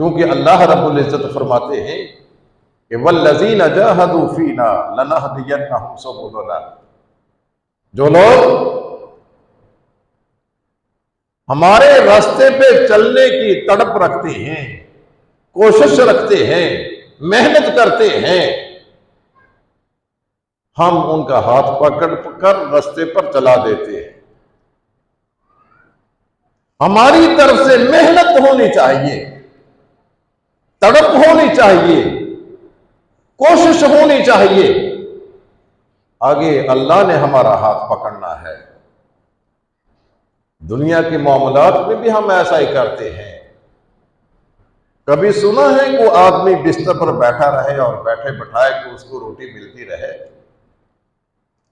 क्योंकि अल्लाह रब्बुल इज्जत फरमाते हैं कि वल्लज़ीना जाहदू फीना लनहदियन्नहुम सुबुलना। जो लोग हमारे रास्ते पे चलने की तड़प रखते हैं, कोशिश रखते हैं, मेहनत करते हैं, हम उनका हाथ पकड़ कर रास्ते पर चला देते हैं। हमारी तरफ से मेहनत होनी चाहिए, तड़प होनी चाहिए, कोशिश होनी चाहिए। आगे अल्लाह ने हमारा हाथ पकड़ना है। दुनिया के मामलात में भी हम ऐसा ही करते हैं। कभी सुना है कि आदमी बिस्तर पर बैठा रहे और बैठे बैठाए कि उसको रोटी मिलती रहे?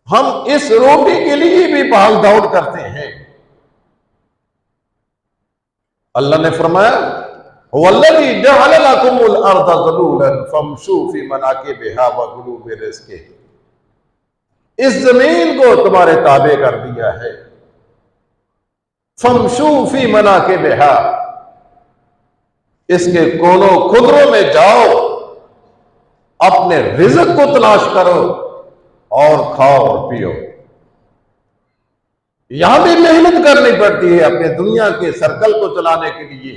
हम इस रोटी के लिए भी भाग दौड़ करते हैं। अल्लाह ने फरमाया वल्लज़ी जअल लकुमुल अर्ज़ ज़लूलन फमशू फी मनाकिबिहा व कुलू मिन रिज़्क़िही। इस जमीन को तुम्हारे ताबे कर दिया है। फमशू फी मनाकिबिहा, इसके कोनों खुदरों में जाओ, अपने रिज़्क़ को तलाश करो और खाओ और पियो। यहां भी मेहनत करनी पड़ती है अपने दुनिया के सर्कल को चलाने के लिए,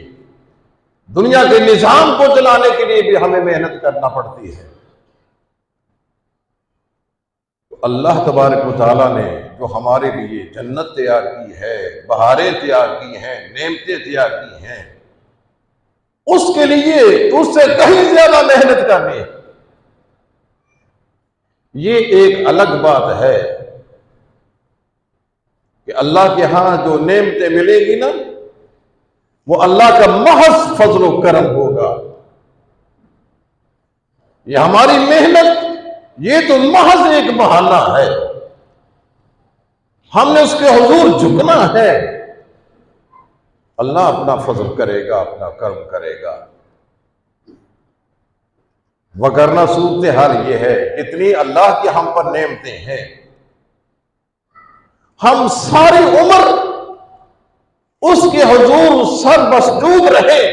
दुनिया के निजाम को चलाने के लिए भी हमें मेहनत करना पड़ती है। तो अल्लाह तबारक व तआला ने जो हमारे लिए जन्नत तैयार की है, बहारें तैयार की हैं, नेमतें तैयार की हैं, उसके लिए उससे कहीं ज्यादा मेहनत करनी है। ये एक अलग बात है कि अल्लाह के यहां जो नेमतें मिलेगी ना, वो अल्लाह का महज फजल व करम होगा। ये हमारी मेहनत, ये तो महज एक बहाना है। हमने उसके हुजूर झुकना है। अल्लाह अपना फजल करेगा, अपना कर्म करेगा। वगरना सूरत हाल ये है, कितनी अल्लाह की हम पर नेमतें हैं, हम सारी उम्र उसके हुजूर सर मसजूद रहे,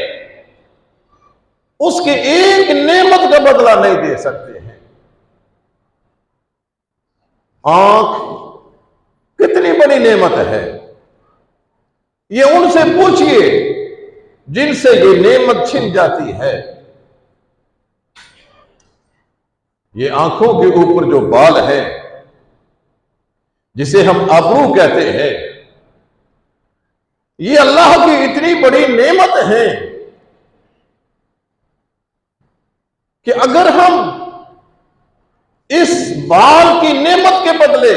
उसके एक नेमत का बदला नहीं दे सकते हैं। आंख कितनी बड़ी नेमत है, ये उनसे पूछिए जिनसे ये नेमत छिन जाती है। ये आंखों के ऊपर जो बाल है, जिसे हम आबरू कहते हैं, ये अल्लाह की इतनी बड़ी नेमत है कि अगर हम इस बाल की नेमत के बदले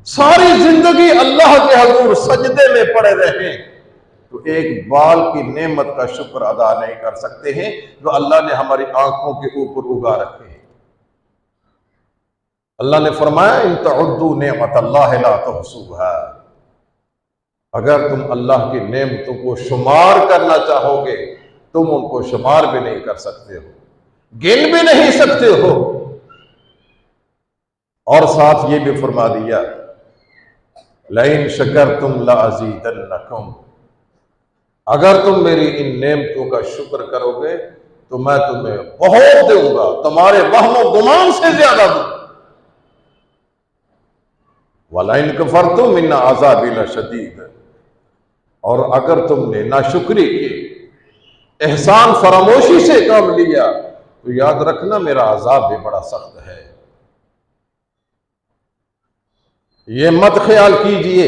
सारी जिंदगी अल्लाह के हुजूर सजदे में पड़े रहें, तो एक बाल की नेमत का शुक्र अदा नहीं कर सकते हैं जो अल्लाह ने हमारी आंखों के ऊपर उगा रखे हैं। अल्लाह ने फरमाया इन तउद्दू नेमतल्लाहि ला तुहसूहा, अगर तुम अल्लाह की नेमतों को शुमार करना चाहोगे, तुम उनको शुमार भी नहीं कर सकते हो, गिन भी नहीं सकते हो। और साथ ये भी फरमा दिया लइन शकरतुम लअज़ीदन्नकुम, अगर तुम मेरी इन नेमतों का शुक्र करोगे तो मैं तुम्हें बहुत दूंगा, तुम्हारे वहमो गुमान से ज्यादा दूंगा। वलाइन कफरतुम इन्न अज़ाबी लशदीद, और अगर तुमने नाशुक्री की, एहसान फरामोशी से काम लिया, तो याद रखना मेरा अजाब भी बड़ा सख्त है। ये मत ख्याल कीजिए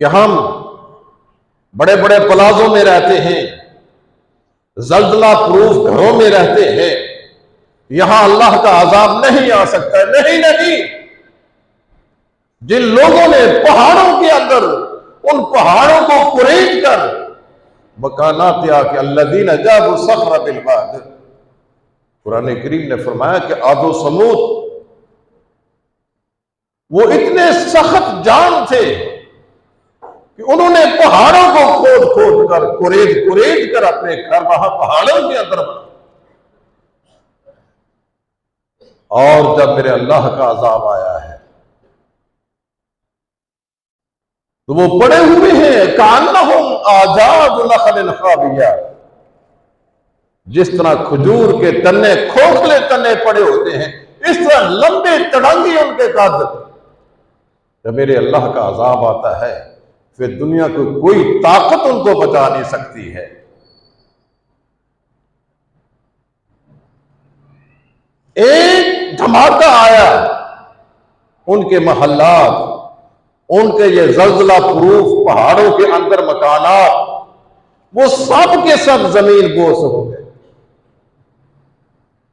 कि हम बड़े बड़े प्लाजों में रहते हैं, जल्जला प्रूफ घरों में रहते हैं, यहां अल्लाह का अजाब नहीं आ सकता। नहीं नहीं, जिन लोगों ने पहाड़ों के अंदर उन पहाड़ों को कुरेद कर मकानात आके अल्लज़ीना जाबु सख्र बिलवाद, कुरान करीम ने फरमाया कि आदो समूद वो इतने सख्त जान थे कि उन्होंने पहाड़ों को खोद खोद कर, कुरेद कर अपने घर वहां पहाड़ों के अंदर बना। और जब मेरे अल्लाह का अजाब आया है, तो वो पड़े हुए हैं कान्नहुम आजाद नखलिन खाविया, जिस तरह खजूर के तने, खोखले तने पड़े होते हैं, इस तरह लंबे तड़ंगे उनके कद। जब मेरे अल्लाह का अजाब आता है फिर दुनिया की कोई ताकत उनको बचा नहीं सकती है। एक धमाका आया, उनके महल्लात, उनके ये जल्जला प्रूफ पहाड़ों के अंदर मकानात, वो सब के सब जमीन बोस हो गए।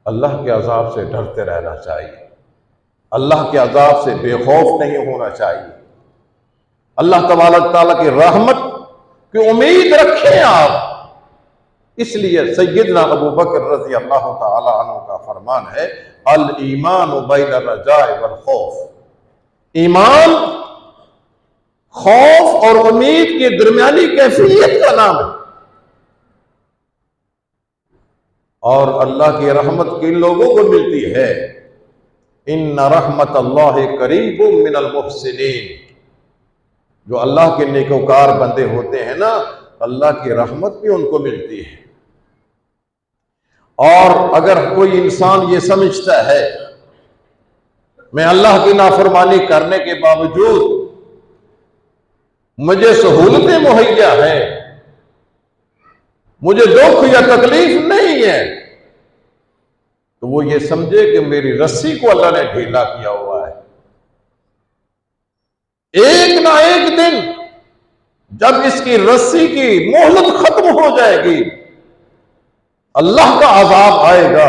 अल्लाह के अजाब से डरते रहना चाहिए, अल्लाह के अजाब से बेखौफ नहीं होना चाहिए, अल्लाह तबारक तआला की रहमत की उम्मीद रखें आप। इसलिए सैयदना अबू बकर रज़ी अल्लाह तआला अन्हु का फरमान है, अल ईमान बैन रजाए वल खौफ, ईमान खौफ और उम्मीद की दरमियानी कैफियत का नाम है। और अल्लाह की रहमत किन लोगों को मिलती है, इन्ना रहमत अल्लाह करीबुम मिनल मुहसिनीन, जो अल्लाह के नेकोकार बंदे होते हैं ना, अल्लाह की रहमत भी उनको मिलती है। और अगर कोई इंसान ये समझता है मैं अल्लाह की नाफरमानी करने के बावजूद मुझे सहूलतें मुहैया है, मुझे दुख या तकलीफ नहीं है, तो वो ये समझे कि मेरी रस्सी को अल्लाह ने ढीला किया हुआ है। एक ना एक दिन जब इसकी रस्सी की मोहलत खत्म हो जाएगी, अल्लाह का अजाब आएगा,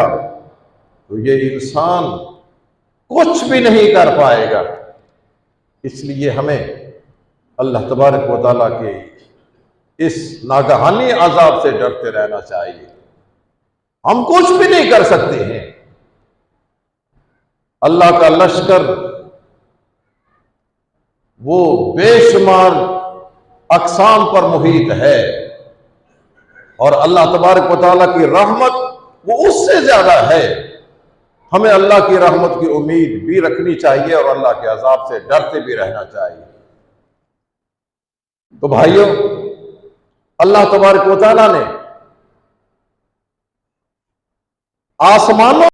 तो ये इंसान कुछ भी नहीं कर पाएगा। इसलिए हमें अल्लाह तबारक व तआला के इस नागहानी अजाब से डरते रहना चाहिए। हम कुछ भी नहीं कर सकते हैं, अल्लाह का लश्कर वो बेशुमार अक़साम पर मुहित है, और अल्लाह तबारक व तआला की रहमत वो उससे ज्यादा है। हमें अल्लाह की रहमत की उम्मीद भी रखनी चाहिए और अल्लाह के अजाब से डरते भी रहना चाहिए। तो भाइयों, अल्लाह तबारक व तआला ने आसमानों